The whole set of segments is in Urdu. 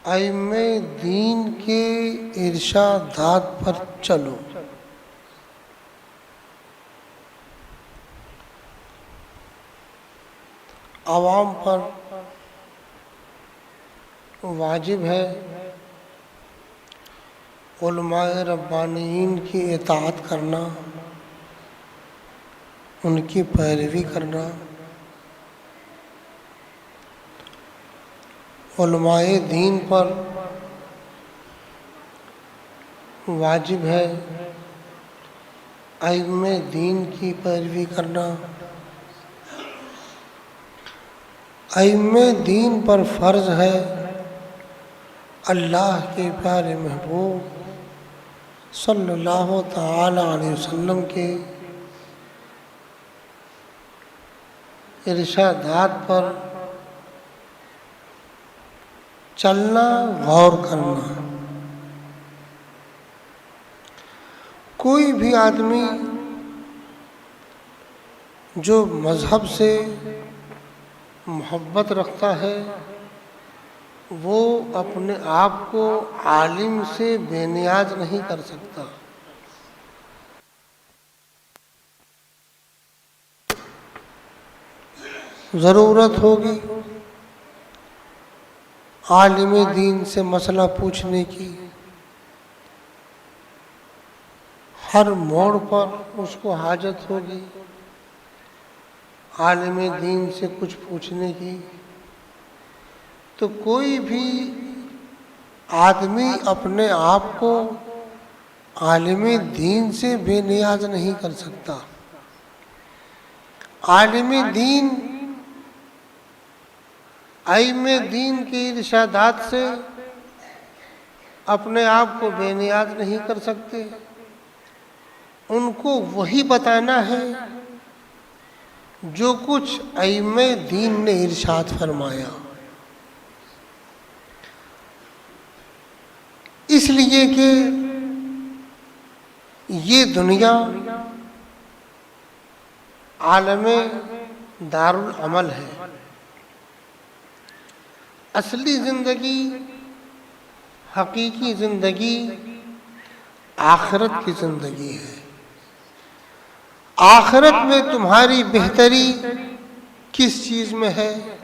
ائمہ دین کے ارشادات پر چلو۔ عوام پر واجب ہے علماء ربانیین کی اطاعت کرنا، ان کی پیروی کرنا۔ علماء دین پر واجب ہے ائمہ دین کی پیروی کرنا۔ ائمہ دین پر فرض ہے اللہ کے پیارے محبوب صلی اللہ تعالی علیہ وسلم کے ارشادات پر چلنا، غور کرنا۔ کوئی بھی آدمی جو مذہب سے محبت رکھتا ہے وہ اپنے آپ کو عالم سے بے نیاز نہیں کر سکتا۔ ضرورت ہوگی عالم دین سے مسئلہ پوچھنے کی، ہر موڑ پر اس کو حاجت ہوگی عالم دین سے کچھ پوچھنے کی، تو کوئی بھی آدمی اپنے آپ کو عالم دین سے بے نیاز نہیں کر سکتا۔ عالم دین ائمہ دین کے ارشادات سے اپنے آپ کو بے نیاز نہیں کر سکتے۔ ان کو وہی بتانا ہے جو کچھ ائمہ دین نے ارشاد فرمایا۔ اس لیے کہ یہ دنیا عالم دارالعمل ہے۔ اصلی زندگی، حقیقی زندگی آخرت کی زندگی ہے۔ آخرت میں تمہاری بہتری کس چیز میں ہے؟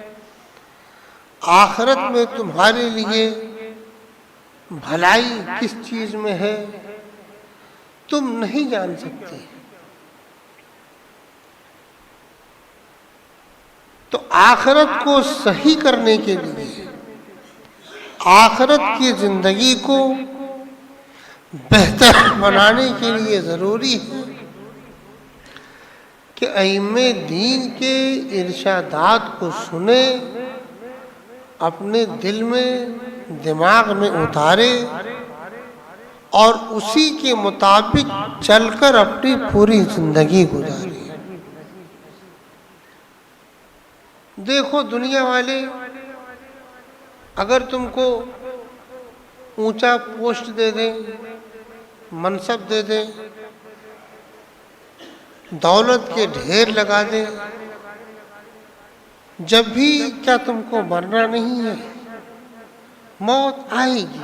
آخرت میں تمہارے لیے بھلائی کس چیز میں ہے؟ تم نہیں جان سکتے۔ تو آخرت کو صحیح کرنے کے لیے، آخرت کی زندگی کو بہتر بنانے کے لیے ضروری ہے کہ ائمہ دین کے ارشادات کو سنیں، اپنے دل میں، دماغ میں اتارے اور اسی کے مطابق چل کر اپنی پوری زندگی گزارے۔ دیکھو دنیا والے اگر تم کو اونچا پوسٹ دے دیں، منصب دے دیں، دولت کے ڈھیر لگا دیں، جب بھی کیا تم کو مرنا نہیں ہے؟ موت آئے گی۔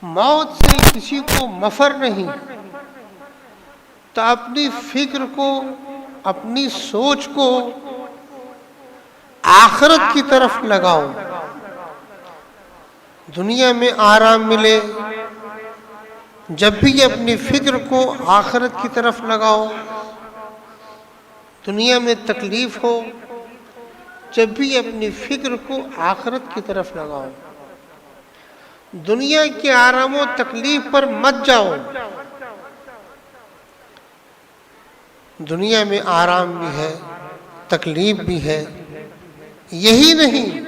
موت سے کسی کو مفر نہیں۔ تو اپنی فکر کو، اپنی سوچ کو آخرت کی طرف لگاؤ۔ دنیا میں آرام ملے، جب بھی اپنی فکر کو آخرت کی طرف لگاؤ۔ دنیا میں تکلیف ہو، جب بھی اپنی فکر کو آخرت کی طرف لگاؤ۔ دنیا کے آرام و تکلیف پر مت جاؤ۔ دنیا میں آرام بھی ہے، تکلیف بھی ہے۔ یہی نہیں،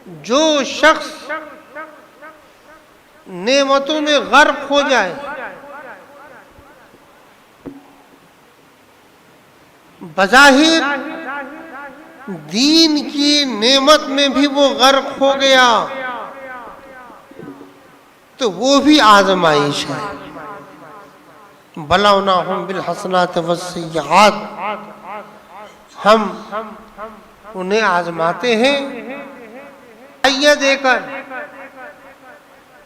جو شخص نعمتوں میں غرق ہو جائے، بظاہر دین کی نعمت میں بھی وہ غرق ہو گیا، تو وہ بھی آزمائش ہے۔ بلوناہم بالحسنات والسیئات، ہم انہیں آزماتے ہیں آئیے دے کر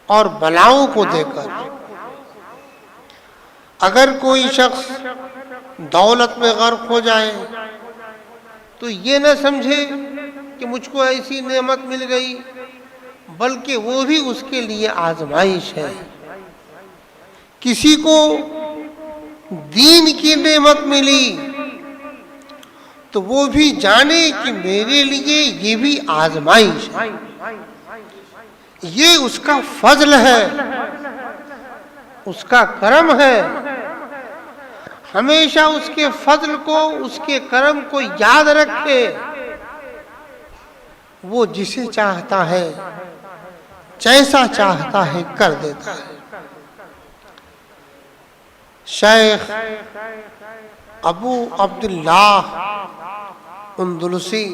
اور بلاؤں کو دے کر۔ اگر کوئی شخص دولت میں غرق ہو جائے تو یہ نہ سمجھے کہ مجھ کو ایسی نعمت مل گئی، بلکہ وہ بھی اس کے لیے آزمائش ہے۔ کسی کو دین کی نعمت ملی تو وہ بھی جانے کہ میرے لیے یہ بھی آزمائش ہے، یہ اس کا فضل ہے، اس کا کرم ہے۔ ہمیشہ اس کے فضل کو، اس کے کرم کو یاد رکھے۔ وہ جسے چاہتا ہے جیسا چاہتا ہے کر دیتا ہے۔ شیخ ابو عبداللہ اندلسی،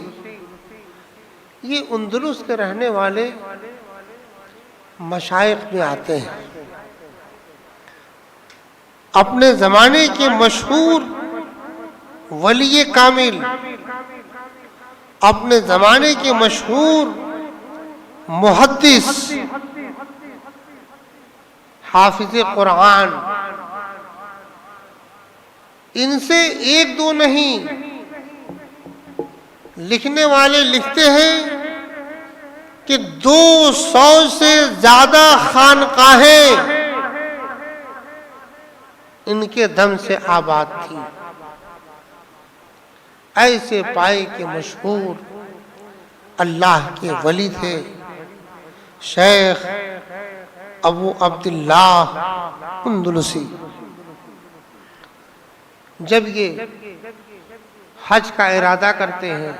یہ اندلس کے رہنے والے مشائخ میں آتے ہیں۔ اپنے زمانے کے مشہور ولی کامل، اپنے زمانے کے مشہور محدث، حافظ قرآن، ان سے ایک دو نہیں، لکھنے والے لکھتے ہیں کہ 200 سے زیادہ خانقاہیں ان کے دم سے آباد تھی۔ ایسے پائے کہ مشہور اللہ کے ولی تھے شیخ ابو عبداللہ اندلسی۔ جب یہ حج کا ارادہ کرتے ہیں،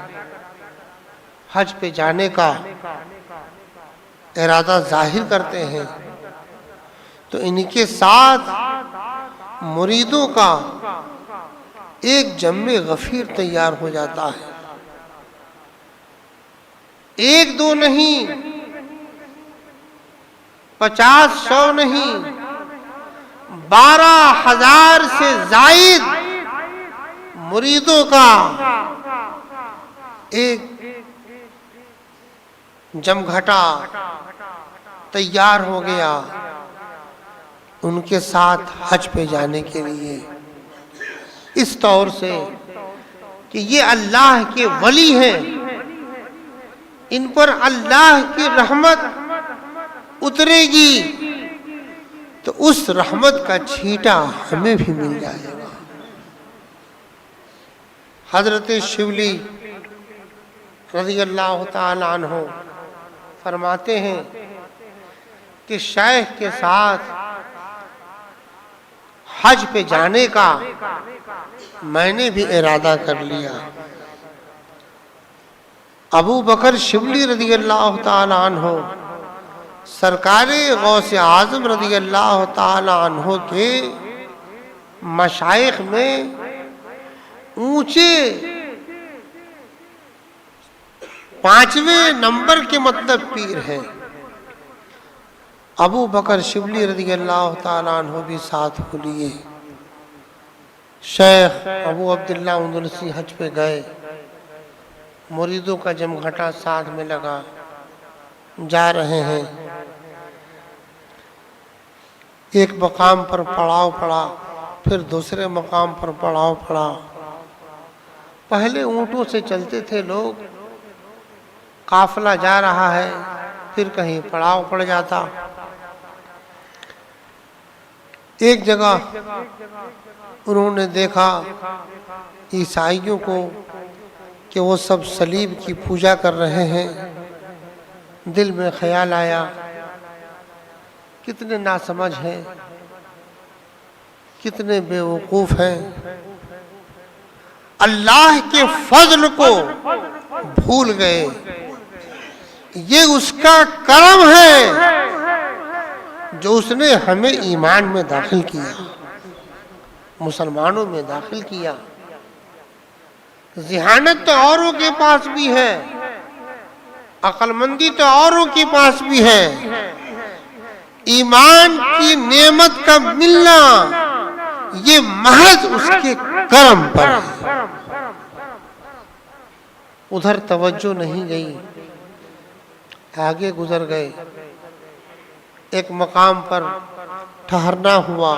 حج پہ جانے کا ارادہ ظاہر کرتے ہیں، تو ان کے ساتھ مریدوں کا ایک جمع غفیر تیار ہو جاتا ہے۔ ایک دو نہیں، 50 100 نہیں، 12,000 سے زائد مریدوں کا ایک جمگھٹا تیار ہو گیا ان کے ساتھ حج پہ جانے کے لیے، اس طور سے کہ یہ اللہ کے ولی ہیں، ان پر اللہ کی رحمت اترے گی تو اس رحمت کا چھینٹا ہمیں بھی مل جائے گا۔ حضرت شبلی رضی اللہ تعالی عنہ فرماتے ہیں کہ شیخ کے ساتھ حج پہ جانے کا میں نے بھی ارادہ کر لیا۔ ابو بکر شبلی رضی اللہ تعالی عنہ سرکار غوث اعظم رضی اللہ تعالی عنہ کے مشائخ میں اونچے 5ویں نمبر کے مطلب پیر ہیں۔ ابو بکر شبلی رضی اللہ تعالیٰ عنہ بھی ساتھ ہو لیے۔ شیخ ابو عبداللہ اندلسی حج پہ گئے، مریدوں کا جمگھٹا ساتھ میں لگا، جا رہے ہیں۔ ایک مقام پر پڑاؤ پڑا، پھر دوسرے مقام پر پڑاؤ پڑا۔ پہلے اونٹوں سے چلتے تھے لوگ، قافلہ جا رہا ہے، پھر کہیں پڑاؤ پڑ جاتا۔ ایک جگہ انہوں نے دیکھا عیسائیوں کو کہ وہ سب صلیب کی پوجا کر رہے ہیں۔ دل میں خیال آیا کتنے ناسمجھ ہیں، کتنے بے وقوف ہیں، اللہ کے فضل کو بھول گئے۔ یہ اس کا کرم ہے جو اس نے ہمیں ایمان میں داخل کیا، مسلمانوں میں داخل کیا۔ ذہانت تو اوروں کے پاس بھی ہے، عقل مندی تو اوروں کے پاس بھی ہے، ایمان کی نعمت کا ملنا یہ محض اس کے کرم پر ہے۔ ادھر توجہ نہیں گئی۔ آگے گزر گئے. ایک مقام پر ٹھہرنا ہوا.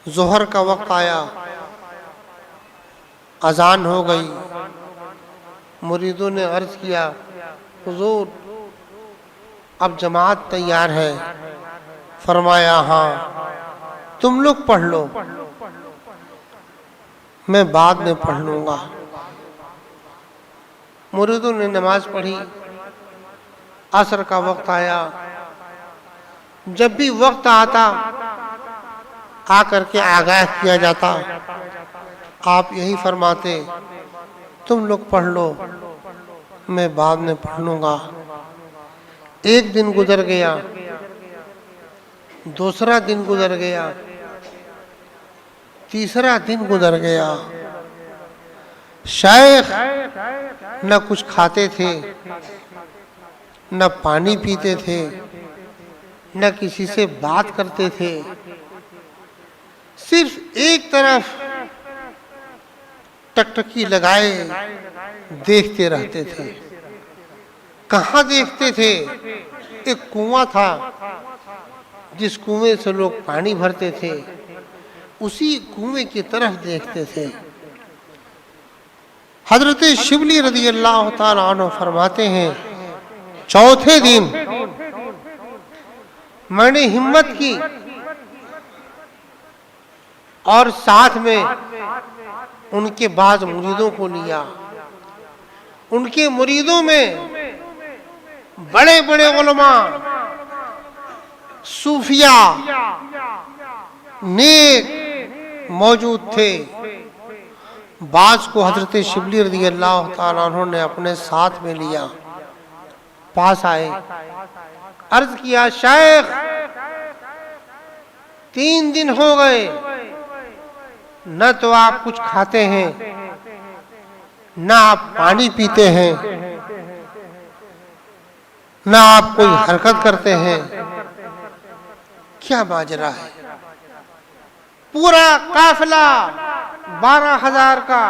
ظہر کا وقت آیا، اذان ہو گئی. مریدوں نے عرض کیا حضور اب جماعت تیار ہے. فرمایا ہاں تم لوگ پڑھ لو، میں بعد میں پڑھ لوں گا. مریدوں نے نماز پڑھی. عصر کا وقت آیا. جب بھی وقت آتا آ کر کے آگاہ کیا جاتا. آپ یہی فرماتے تم لوگ پڑھ لو، میں بعد میں پڑھ لوں گا. ایک دن گزر گیا، دوسرا دن گزر گیا، تیسرا دن گزر گیا. شیخ نہ کچھ کھاتے تھے، نہ پانی پیتے تھے، نہ کسی سے بات کرتے تھے. صرف ایک طرف ٹکٹکی لگائے دیکھتے رہتے تھے. کہاں دیکھتے تھے؟ ایک کنواں تھا جس کنویں سے لوگ پانی بھرتے تھے، اسی کنویں کی طرف دیکھتے تھے. حضرت شبلی رضی اللہ تعالیٰ عنہ فرماتے ہیں چوتھے دن میں نے ہمت کی اور ساتھ میں ان کے بعض مریدوں کو لیا. ان کے مریدوں میں بڑے بڑے علماء، صوفیاء، نیک موجود تھے. بعض کو حضرت شبلی رضی اللہ تعالیٰ عنہ نے اپنے ساتھ میں لیا. پاس آئے، عرض کیا شیخ 3 دن ہو گئے، نہ تو آپ کچھ کھاتے ہیں، نہ آپ پانی پیتے ہیں، نہ آپ کوئی حرکت کرتے ہیں. کیا ماجرا ہے؟ پورا قافلہ 12,000 کا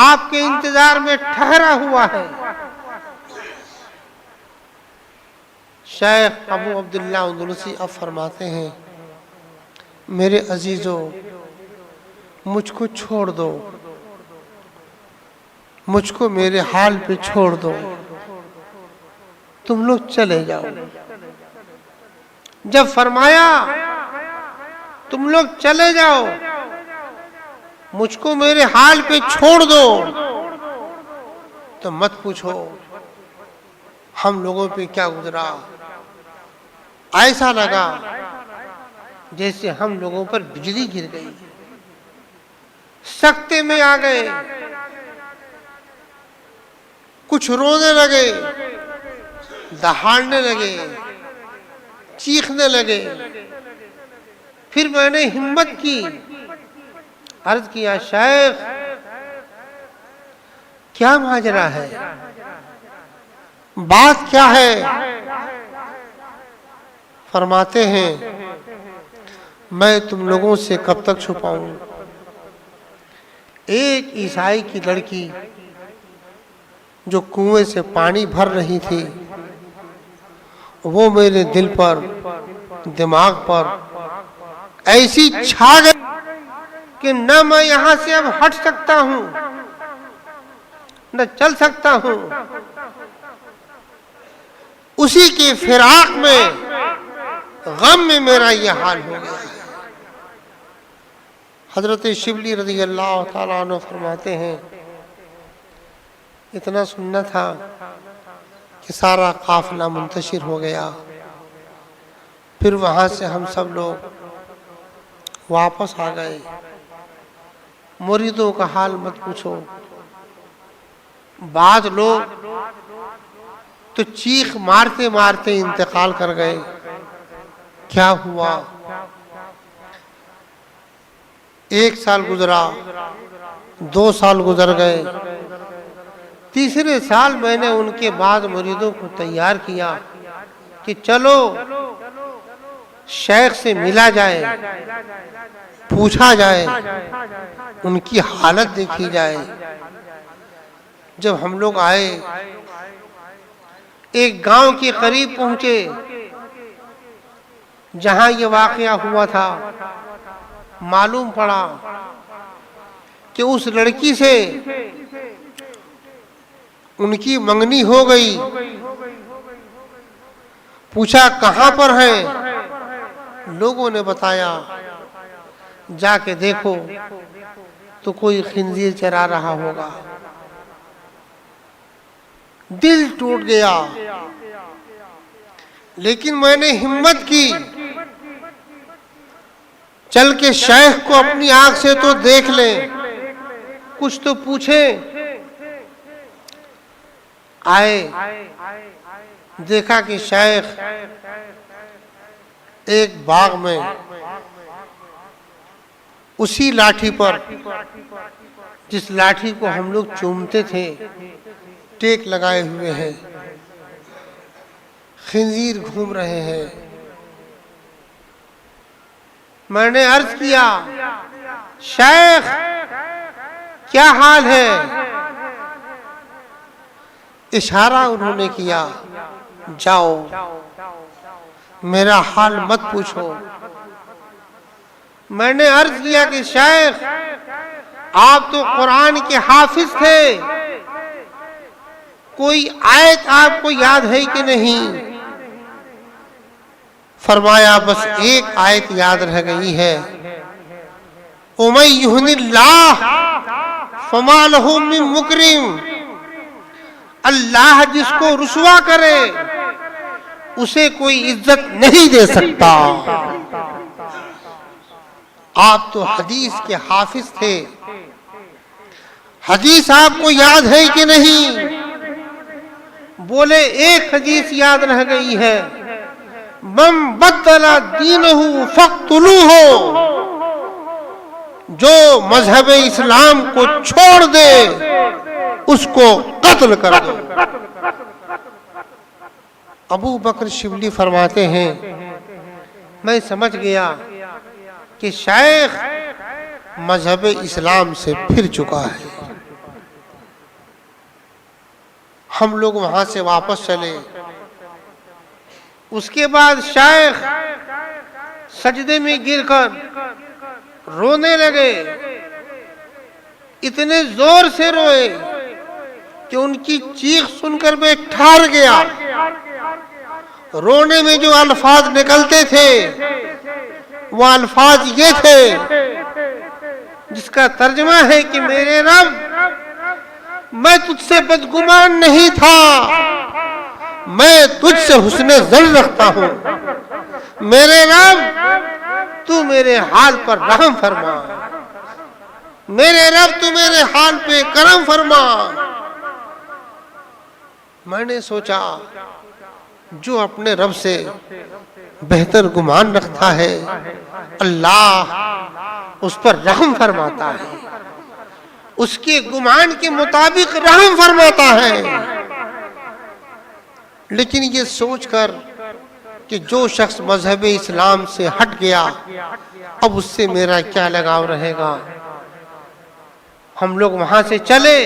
آپ کے انتظار میں ٹھہرا ہوا ہے. شیخ ابو عبداللہ اندلسی اب فرماتے ہیں میرے عزیزو مجھ کو چھوڑ دو، مجھ کو میرے حال پہ چھوڑ دو، تم لوگ چلے جاؤ. جب فرمایا تم لوگ چلے جاؤ، مجھ کو میرے حال پہ چھوڑ دو، تو مت پوچھو ہم لوگوں پہ کیا گزرا. ایسا لگا جیسے ہم لوگوں پر بجلی گر گئی. سکتے میں آ گئے، کچھ رونے لگے، دہاڑنے لگے، چیخنے لگے. پھر میں نے ہمت کی، عرض کیا شیخ کیا ماجرا ہے، بات کیا ہے؟ فرماتے ہیں میں تم لوگوں سے کب تک چھپاؤں. ایک عیسائی کی لڑکی جو کنویں سے پانی بھر رہی تھی، وہ میرے دل پر، دماغ پر ایسی چھا گئی کہ نہ میں یہاں سے اب ہٹ سکتا ہوں، نہ چل سکتا ہوں. اسی کے فراق میں، غم میں میرا یہ حال ہو گیا. حضرت شبلی رضی اللہ تعالیٰ عنہ فرماتے ہیں اتنا سننا تھا کہ سارا قافلہ منتشر ہو گیا. پھر وہاں سے ہم سب لوگ واپس آ گئے. مریدوں کا حال مت پوچھو. بعض لوگ تو چیخ مارتے مارتے انتقال کر گئے. کیا ہوا؟ 1 سال گزرا، 2 سال گزر گئے. تیسرے سال میں نے ان کے بعد مریدوں کو تیار کیا کہ چلو شیخ سے ملا جائے، پوچھا جائے، ان کی حالت دیکھی جائے. جب ہم لوگ آئے ایک گاؤں کے قریب پہنچے جہاں یہ واقعہ ہوا تھا، معلوم پڑا کہ اس لڑکی سے ان کی منگنی ہو گئی۔ پوچھا کہاں پر ہیں؟ لوگوں نے بتایا جا کے دیکھو تو کوئی خنزیر چرا رہا ہوگا۔ دل ٹوٹ گیا، لیکن میں نے ہمت کی چل کے شیخ کو اپنی آنکھ سے تو دیکھ لیں، کچھ تو پوچھیں۔ آئے، دیکھا کہ شیخ ایک باغ میں اسی لاٹھی پر جس لاٹھی کو ہم لوگ چومتے تھے ٹیک لگائے ہوئے ہیں، خنزیر گھوم رہے ہیں۔ میں نے عرض کیا شیخ کیا حال ہے؟ اشارہ انہوں نے کیا جاؤ میرا حال مت پوچھو۔ میں نے عرض کیا کہ شیخ آپ تو قرآن کے حافظ تھے، کوئی آیت آپ کو یاد ہے کہ نہیں؟ فرمایا بس ایک آیت یاد رہ گئی ہے، وَمَن يُهِنِ اللَّهُ فَمَا لَهُ مِن مُكْرِمٍ، اللہ جس کو رسوا کرے اسے کوئی عزت نہیں دے سکتا۔ آپ تو حدیث کے حافظ تھے، حدیث آپ کو یاد ہے کہ نہیں؟ بولے ایک حدیث یاد رہ گئی ہے، من بدل دینہ فاقتلوہ، جو مذہب اسلام کو چھوڑ دے اس کو قتل کر دو۔ ابو بکر شبلی فرماتے ہیں میں سمجھ گیا کہ شیخ مذہب اسلام سے پھر چکا ہے۔ ہم لوگ وہاں سے واپس چلے، اس کے بعد شیخ سجدے میں گر کر رونے لگے، اتنے زور سے روئے کہ ان کی چیخ سن کر میں ٹھار گیا۔ رونے میں جو الفاظ نکلتے تھے وہ الفاظ یہ تھے جس کا ترجمہ ہے کہ میرے رب میں تجھ سے بدگمان نہیں تھا، میں تجھ سے حسن ظن رکھتا ہوں، میرے رب تو میرے حال پر رحم فرما، میرے رب تو میرے حال پہ کرم فرما۔ میں نے سوچا جو اپنے رب سے بہتر گمان رکھتا ہے اللہ اس پر رحم فرماتا ہے، اس کے گمان کے مطابق رحم فرماتا ہے۔ لیکن یہ سوچ کر کہ جو شخص مذہب اسلام سے ہٹ گیا اب اس سے میرا کیا لگاؤ رہے گا، ہم لوگ وہاں سے چلے،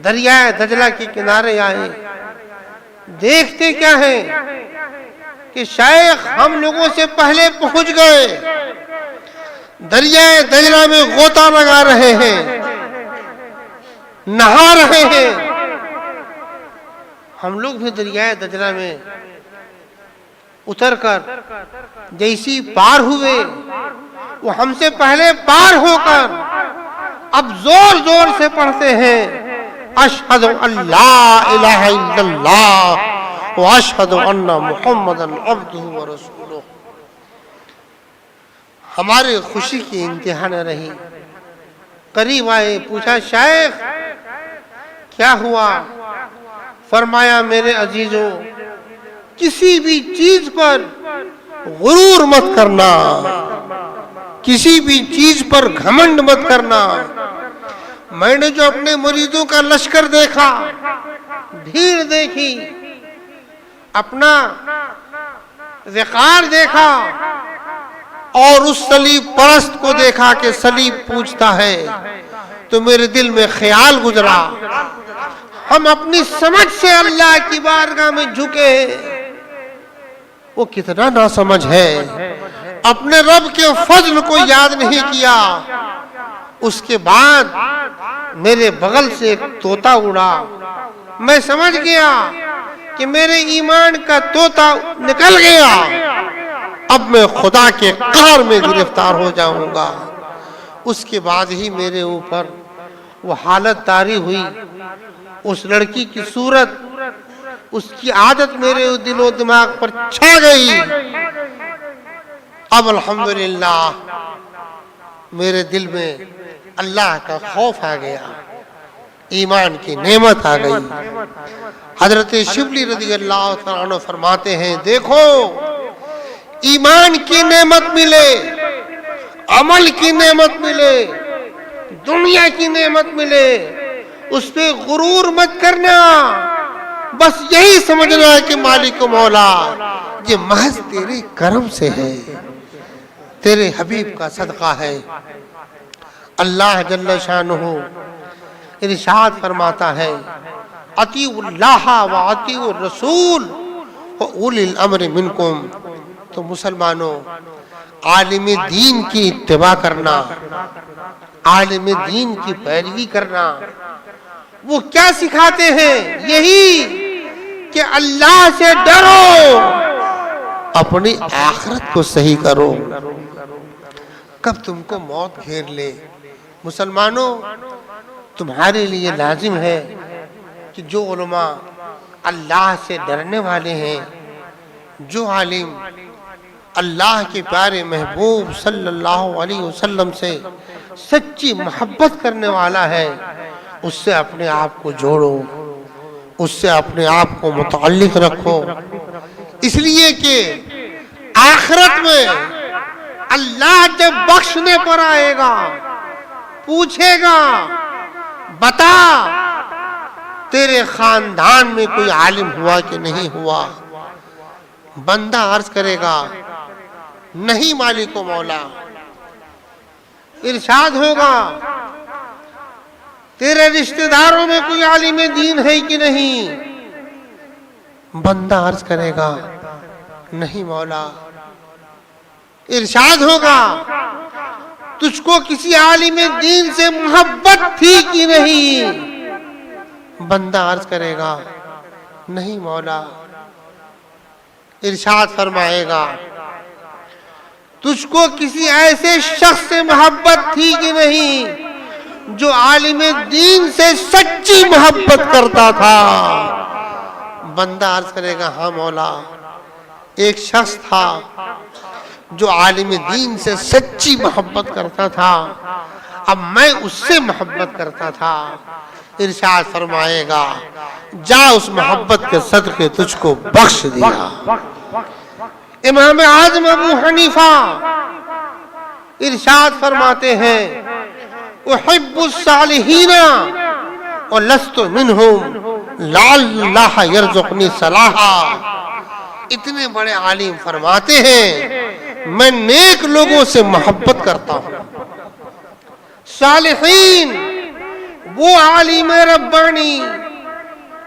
دریائے دجلہ کے کنارے آئے، دیکھتے کیا ہے کہ شیخ ہم لوگوں سے پہلے پہنچ گئے، دریائے دجلہ میں غوطہ لگا رہے ہیں، نہا رہے ہیں۔ ہم لوگ بھی دریائے دجلہ میں اتر کر جیسی پار ہوئے وہ ہم سے پہلے پار ہو کر اب زور زور سے پڑھتے ہیں اشہد ان لا الہ الا اللہ واشہد ان محمدا عبدہ ورسولہ۔ ہمارے خوشی کی انتہا نہ رہی، قریب آئے، پوچھا شیخ کیا ہوا؟ فرمایا میرے عزیزوں کسی بھی چیز پر غرور مت کرنا، کسی بھی چیز پر گھمنڈ مت کرنا۔ میں نے جو اپنے مریدوں کا لشکر دیکھا، بھیڑ دیکھی، اپنا وقار دیکھا اور اس صلیب پرست کو دیکھا کہ صلیب پوجتا ہے، تو میرے دل میں خیال گزرا ہم اپنی سمجھ سے اللہ کی بارگاہ میں جھکے، وہ کتنا ناسمجھ ہے، اپنے رب کے فضل کو یاد نہیں کیا۔ اس کے بعد میرے بغل سے ایک طوطا اڑا، میں سمجھ گیا کہ میرے ایمان کا طوطا نکل گیا، اب میں خدا کے قہر میں گرفتار ہو جاؤں گا۔ اس کے بعد ہی میرے اوپر وہ حالت طاری ہوئی، اس لڑکی کی صورت، اس کی عادت میرے دل و دماغ پر چھا گئی۔ اب الحمدللہ میرے دل میں اللہ کا خوف آ گیا، ایمان کی نعمت آ گئی۔ حضرت شبلی رضی اللہ تعالیٰ عنہ فرماتے ہیں، دیکھو ایمان کی نعمت ملے، عمل کی نعمت ملے، دنیا کی نعمت ملے، اس پہ غرور مت کرنا، بس یہی سمجھنا ہے کہ مالک و مولا یہ محض تیرے کرم سے ہے، تیرے حبیب کا صدقہ ہے۔ اللہ جل شانہ ارشاد فرماتا ہے، اطیعوا اللہ و اطیعوا الرسول و اولی الامر منکم۔ تو مسلمانوں، عالم دین کی اتباع کرنا، عالم دین کی پیروی کرنا، وہ کیا سکھاتے ہیں؟ یہی کہ اللہ سے ڈرو، اپنی آخرت کو صحیح کرو، کب تم کو موت گھیر لے۔ مسلمانوں، تمہارے لیے لازم ہے کہ جو علماء اللہ سے ڈرنے والے ہیں، جو عالم اللہ کے پیارے محبوب صلی اللہ علیہ وسلم سے سچی محبت کرنے والا ہے، اس سے اپنے آپ کو جوڑو، اس سے اپنے آپ کو متعلق رکھو، اس لیے کہ آخرت میں اللہ جب بخشنے پر آئے گا پوچھے گا، بتا تیرے خاندان میں کوئی عالم ہوا کہ نہیں ہوا؟ بندہ عرض کرے گا نہیں مالک و مولا۔ ارشاد ہوگا تیرے رشتہ داروں میں کوئی عالم دین ہے کہ نہیں؟ بندہ عرض کرے گا نہیں مولا۔ ارشاد ہوگا تجھ کو کسی عالم دین سے محبت تھی کہ نہیں؟ بندہ عرض کرے گا نہیں مولا۔ ارشاد فرمائے گا تجھ کو کسی ایسے شخص سے محبت تھی کہ نہیں جو عالم دین سے سچی محبت کرتا تھا؟ بندہ عرض کرے گا ہاں مولا، ایک شخص تھا جو عالم دین سے سچی محبت کرتا تھا، اب میں اس سے محبت کرتا تھا۔ ارشاد فرمائے گا جا اس محبت کے صدقے تجھ کو بخش دیا۔ امام اعظم ابو حنیفہ ارشاد فرماتے ہیں احب الصالحین ولست منہم لعل اللہ یرزقنی صلاحا۔ اتنے بڑے عالم فرماتے ہیں میں نیک لوگوں سے محبت کرتا ہوں۔ صالحین وہ عالم ربانی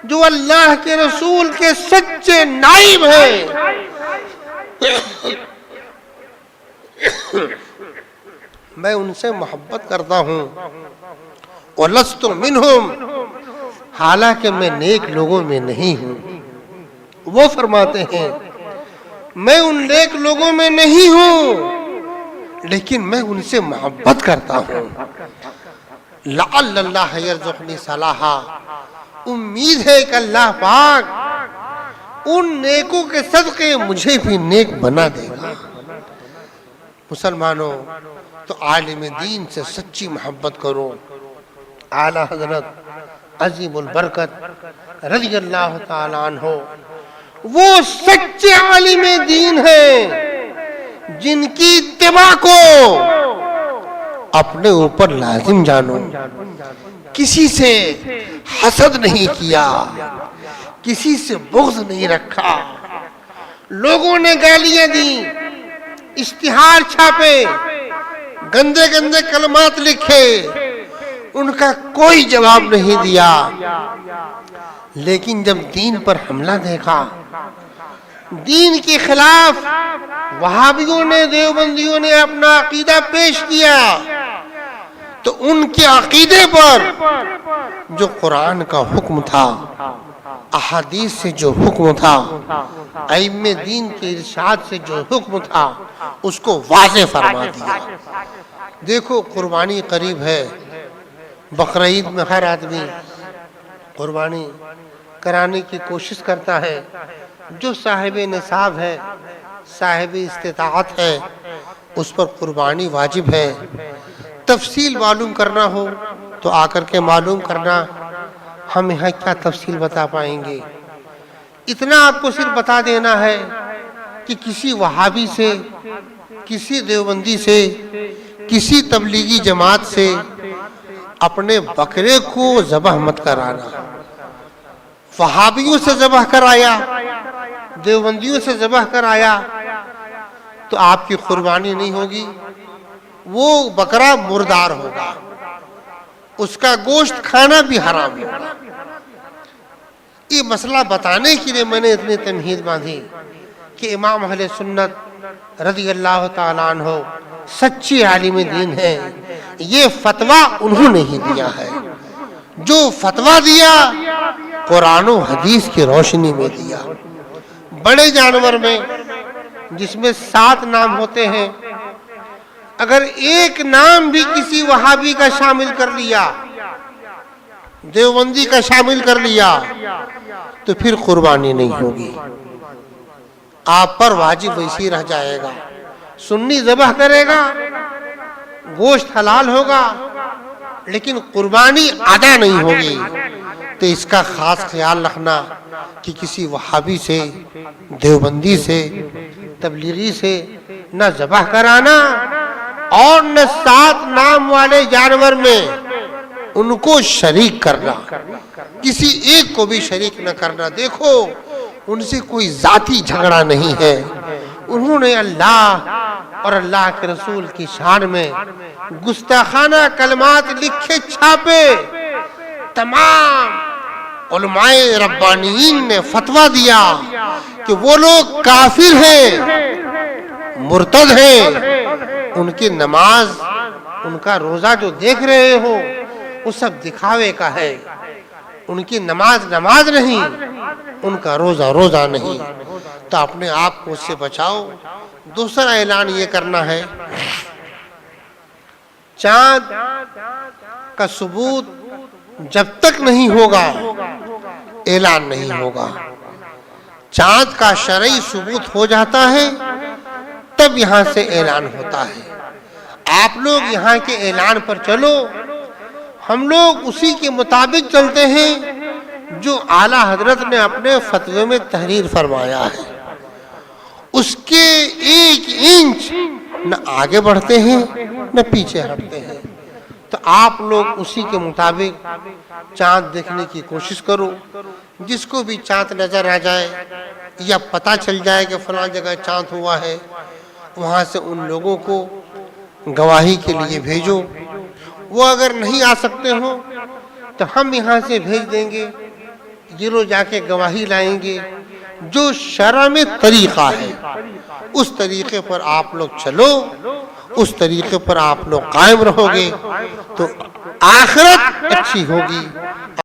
جو اللہ کے رسول کے سچے نائب ہیں، میں ان سے محبت کرتا ہوں۔ وَلَسْتُ مِنْهُمْ، حالانکہ میں نیک لوگوں میں نہیں ہوں۔ وہ فرماتے ہیں میں ان نیک لوگوں میں نہیں ہوں لیکن میں ان سے محبت کرتا ہوں۔ لعل اللہ یرزقنی صلاحا، امید ہے کہ اللہ پاک ان نیکوں کے صدقے مجھے بھی نیک بنا دے گا۔ مسلمانوں، تو عالم دین سے سچی محبت کرو۔ اعلیٰ حضرت عظیم البرکت رضی اللہ تعالیٰ عنہ وہ سچے عالم دین ہیں جن کی اتباع کو اپنے اوپر لازم جانو، کسی سے حسد نہیں کیا، کسی سے بغض نہیں رکھا۔ لوگوں نے گالیاں دی، اشتہار چھاپے، گندے گندے کلمات لکھے، ان کا کوئی جواب نہیں دیا. لیکن جب دین پر حملہ دیکھا، دین کے خلاف وہابیوں نے، دیوبندیوں نے اپنا عقیدہ پیش کیا، تو ان کے عقیدے پر جو قرآن کا حکم تھا، احادیث سے جو حکم تھا، ائمہ دین کے ارشاد سے جو حکم تھا، اس کو واضح فرما دیا. دیکھو قربانی قریب ہے، بقرعید میں ہر آدمی قربانی کرانے کی کوشش کرتا ہے. جو صاحب نصاب ہے، صاحب استطاعت ہے، اس پر قربانی واجب ہے. تفصیل معلوم کرنا ہو تو آ کر کے معلوم کرنا، ہم یہاں کیا تفصیل بتا پائیں گے. اتنا آپ کو صرف بتا دینا ہے کہ کسی وہابی سے، کسی دیوبندی سے، کسی تبلیغی جماعت سے اپنے بکرے کو ذبح مت کرانا. وہابیوں سے ذبح کرایا، دیوبندیوں سے ذبح کرایا تو آپ کی قربانی نہیں ہوگی، وہ بکرا مردار ہوگا، اس کا گوشت کھانا بھی حرام ہوگا. یہ مسئلہ بتانے کے لیے میں نے اتنی تمہید باندھی کہ امام اہل سنت رضی اللہ تعالیٰ عنہ سچے عالم دین ہیں. یہ فتویٰ انہوں نے ہی دیا ہے. جو فتویٰ دیا قرآن و حدیث کی روشنی میں دیا. بڑے جانور میں جس میں 7 نام ہوتے ہیں، اگر ایک نام بھی کسی وہابی کا شامل کر لیا، دیوبندی کا شامل کر لیا، تو پھر قربانی نہیں ہوگی. آپ پر واجب ویسی رہ جائے گا. سنی ذبح کرے گا، گوشت حلال ہوگا، لیکن قربانی ادا نہیں ہوگی. تو اس کا خاص خیال رکھنا کہ کسی وہابی سے، دیوبندی سے، تبلیغی سے نہ ذبح کرانا، اور نہ 7 نام والے جانور میں ان کو شریک کرنا، کسی ایک کو بھی شریک نہ کرنا. دیکھو ان سے کوئی ذاتی جھگڑا نہیں ہے. انہوں نے اللہ اور اللہ کے رسول کی شان میں گستاخانہ کلمات لکھے چھاپے. تمام علماء ربانیین نے فتویٰ دیا کہ وہ لوگ کافر ہیں، مرتد ہیں. ان کی نماز، ان کا روزہ جو دیکھ رہے ہو وہ سب دکھاوے کا ہے. ان کی نماز نماز نہیں، ان کا روزہ روزہ نہیں. تو اپنے آپ کو اس سے بچاؤ. دوسرا اعلان یہ کرنا ہے، چاند کا ثبوت جب تک نہیں ہوگا اعلان نہیں ہوگا. چاند کا شرعی ثبوت ہو جاتا ہے تب یہاں سے اعلان ہوتا ہے. آپ لوگ یہاں کے اعلان پر چلو، ہم لوگ اسی کے مطابق چلتے ہیں جو اعلیٰ حضرت نے اپنے فتوے میں تحریر فرمایا ہے. اس کے 1 انچ نہ آگے بڑھتے ہیں نہ پیچھے ہٹتے ہیں. تو آپ لوگ اسی کے مطابق چاند دیکھنے کی کوشش کرو. جس کو بھی چاند نظر آ جائے یا پتہ چل جائے کہ فلاں جگہ چاند ہوا ہے، وہاں سے ان لوگوں کو گواہی کے لیے بھیجو. وہ اگر نہیں آ سکتے ہوں تو ہم یہاں سے بھیج دیں گے، یہ لوگ جا کے گواہی لائیں گے. جو شرع میں طریقہ ہے اس طریقے پر آپ لوگ چلو، اس طریقے پر آپ لوگ قائم رہو گے تو آخرت اچھی ہوگی،